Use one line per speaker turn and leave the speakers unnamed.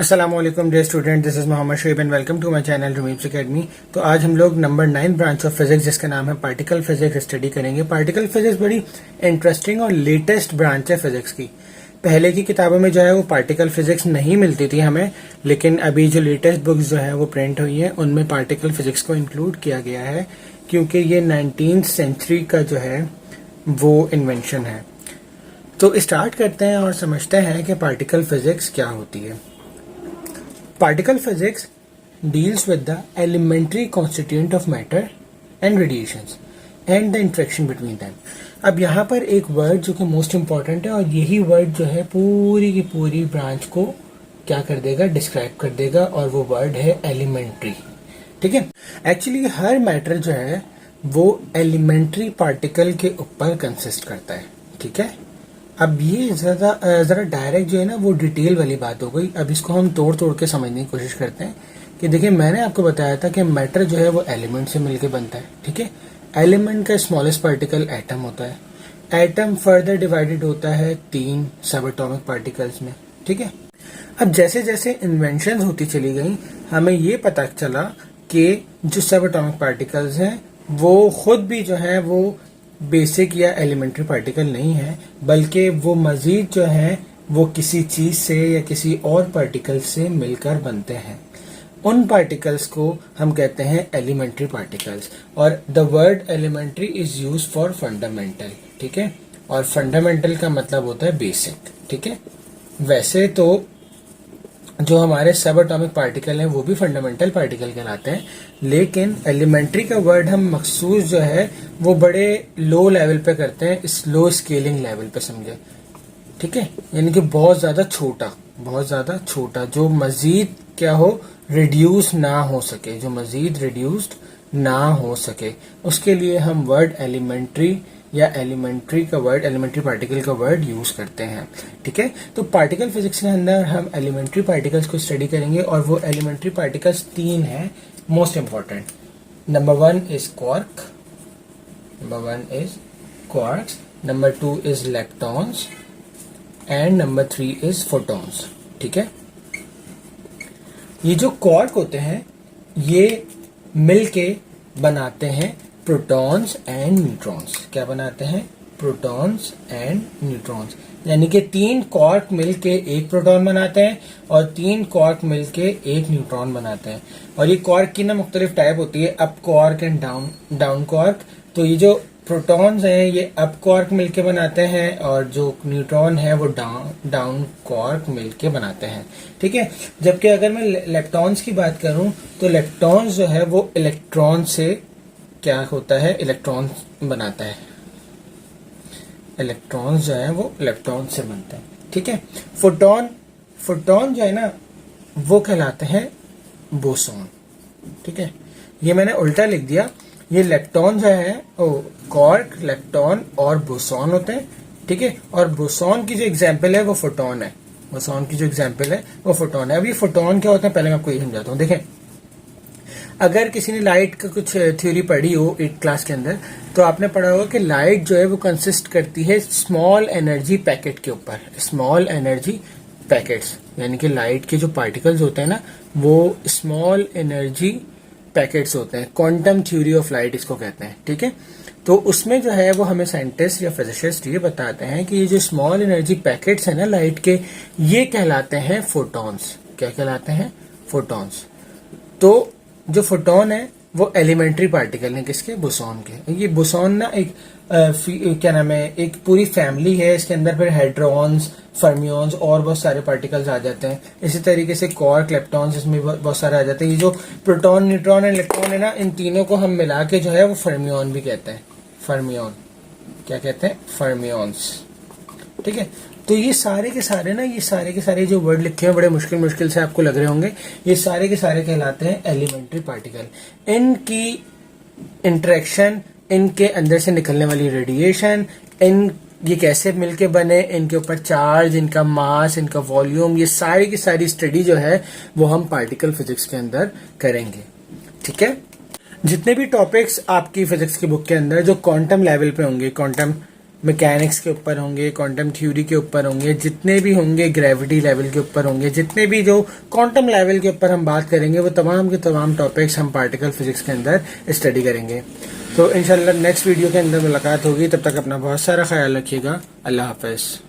अस्सलाम वालेकुम dear student, this is Mohammad Shoaib and welcome to my channel रूमीब्स एकेडमी। तो आज हम लोग नंबर 9 ब्रांच ऑफ फिजिक्स जिसका नाम है पार्टिकल फिजिक्स स्टडी करेंगे। पार्टिकल फिजिक्स बड़ी इंटरेस्टिंग और लेटेस्ट ब्रांच है फिजिक्स की। पहले की किताबों में जो है वो पार्टिकल फिजिक्स नहीं मिलती थी हमें, लेकिन अभी जो लेटेस्ट बुक्स जो है वो प्रिंट हुई है उनमें पार्टिकल फिजिक्स को इंक्लूड किया गया है, क्योंकि ये 19th सेंचुरी का जो है वो इन्वेंशन है। तो स्टार्ट करते हैं और समझते हैं कि पार्टिकल फिजिक्स क्या होती है। Particle physics deals with the elementary constituent of matter and radiations and the interaction between them। अब यहाँ पर एक वर्ड जो कि मोस्ट इम्पॉर्टेंट है और यही वर्ड जो है पूरी की पूरी ब्रांच को क्या कर देगा, डिस्क्राइब कर देगा, और वो वर्ड है एलिमेंट्री। ठीक है, एक्चुअली हर मैटर जो है वो एलिमेंट्री पार्टिकल के ऊपर कंसिस्ट करता है। ठीक है, अब ये जरा डायरेक्ट जो है ना वो डिटेल वाली बात हो गई। अब इसको हम तोड़ तोड़ के समझने की कोशिश करते हैं कि देखिए, मैंने आपको बताया था कि मैटर जो है वो एलिमेंट से मिलकर बनता है। ठीक है, एलिमेंट का स्मॉलेस्ट पार्टिकल एटम होता है। एटम फर्दर डिवाइडेड होता है 3 सब एटॉमिक पार्टिकल्स में। ठीक है, अब जैसे जैसे इन्वेंशन होती चली गई हमें ये पता चला कि जो सब एटॉमिक पार्टिकल्स हैं वो खुद भी जो है वो बेसिक या एलिमेंट्री पार्टिकल नहीं है, बल्कि वो मजीद जो है वो किसी चीज से या किसी और पार्टिकल से मिलकर बनते हैं। उन पार्टिकल्स को हम कहते हैं एलिमेंट्री पार्टिकल्स, और the word elementary is use for fundamental. ठीक है, और फंडामेंटल का मतलब होता है बेसिक। ठीक है, वैसे तो जो हमारे सब एटॉमिक पार्टिकल हैं वो भी फंडामेंटल पार्टिकल कहलाते हैं, लेकिन एलिमेंट्री का वर्ड हम मखसूस जो है वो बड़े लो लेवल पे करते हैं, इस लो स्केलिंग लेवल पे समझे। ठीक है, यानी कि बहुत ज्यादा छोटा जो मजीद क्या हो, रिड्यूस ना हो सके, जो मजीद रिड्यूस्ड ना हो सके, उसके लिए हम वर्ड एलिमेंट्री या एलिमेंट्री पार्टिकल का वर्ड यूज करते हैं। ठीक है, तो पार्टिकल फिजिक्स के अंदर हम एलिमेंट्री पार्टिकल्स को स्टडी करेंगे, और वो एलिमेंट्री पार्टिकल्स 3 हैं most important. Number 1 is quarks, number 2 is leptons and number 3 is photons. ठीक है, ये जो क्वार्क होते हैं ये मिलके बनाते हैं प्रोटॉन्स एंड न्यूट्रॉन्स। क्या बनाते हैं? प्रोटॉन्स एंड न्यूट्रॉन्स, यानी कि 3 क्वार्क मिलके एक प्रोटॉन बनाते हैं और 3 क्वार्क मिलके एक न्यूट्रॉन बनाते हैं। और ये क्वार्क की ना मुख्तलिफ टाइप होती है, up quark and down quark. तो ये जो प्रोटॉन्स हैं ये अप क्वार्क मिलके बनाते हैं, और जो न्यूट्रॉन है वो डाउन क्वार्क मिलके बनाते हैं। ठीक है, जबकि अगर मैं लेप्टॉन्स की बात करूं तो लेप्टॉन्स जो है वो इलेक्ट्रॉन से क्या होता है, इलेक्ट्रॉन बनाता है। इलेक्ट्रॉन्स जो है वो इलेक्ट्रॉन से बनते हैं। ठीक है, फोटॉन जो है ना वो कहलाते हैं बोसॉन। ठीक है, ये मैंने उल्टा लिख दिया। ये लेप्टॉन जो है क्वार्क, लेप्टॉन और बोसॉन होते हैं। ठीक है, और बोसॉन की जो एग्जाम्पल है वो फोटॉन है। अब ये फोटॉन क्या होता है पहले मैं आपको ये समझाता हूँ। देखें, अगर किसी ने लाइट का कुछ थ्योरी पढ़ी हो 8th क्लास के अंदर, तो आपने पढ़ा होगा कि लाइट जो है वो कंसिस्ट करती है स्मॉल एनर्जी पैकेट के ऊपर। स्मॉल एनर्जी पैकेट्स, यानी कि लाइट के जो पार्टिकल्स होते हैं ना वो स्मॉल एनर्जी पैकेट्स होते हैं। क्वांटम थ्योरी ऑफ लाइट इसको कहते हैं। ठीक है, तो उसमें जो है वो हमें साइंटिस्ट या फिजिसिस्ट ये बताते हैं कि ये जो स्मॉल एनर्जी पैकेट्स है ना लाइट के, ये कहलाते हैं फोटॉन्स। क्या कहलाते हैं? फोटॉन्स। तो जो फोटॉन है वो एलिमेंट्री पार्टिकल है किसके? बोसॉन के। ये बोसॉन ना एक क्या नाम है, एक पूरी फैमिली है। इसके अंदर फिर हेड्रॉन्स, फर्मियॉन्स और बहुत सारे पार्टिकल्स आ जाते हैं। इसी तरीके से क्वार्क, लेप्टॉन्स, इसमें बहुत सारे आ जाते हैं। ये जो प्रोटॉन, न्यूट्रॉन एंड इलेक्ट्रॉन है ना, इन तीनों को हम मिला के जो है वो फर्मियॉन भी कहते हैं। फर्मियॉन क्या कहते हैं? फर्मियॉन्स। ठीक है, तो ये सारे के सारे जो वर्ड लिखे हैं बड़े मुश्किल से आपको लग रहे होंगे, ये सारे के सारे कहलाते हैं एलिमेंट्री पार्टिकल। इनकी इंटरेक्शन, इनके अंदर से निकलने वाली रेडिएशन, ये कैसे मिलके बने, इनके ऊपर चार्ज, इनका मास, इनका वॉल्यूम, ये सारी की सारी स्टडी जो है वो हम पार्टिकल फिजिक्स के अंदर करेंगे। ठीक है, जितने भी टॉपिक्स आपकी फिजिक्स की बुक के अंदर जो क्वांटम लेवल पे होंगे, क्वांटम मैकेनिक्स के ऊपर होंगे, क्वांटम थ्योरी के ऊपर होंगे, जितने भी होंगे ग्रेविटी लेवल के ऊपर होंगे, जितने भी जो क्वांटम लेवल के ऊपर हम बात करेंगे वो तमाम के तमाम टॉपिक्स हम पार्टिकल फिजिक्स के अंदर स्टडी करेंगे। तो इंशाल्लाह नेक्स्ट वीडियो के अंदर मुलाकात होगी। तब तक अपना बहुत सारा ख्याल रखिएगा। अल्लाह हाफिज।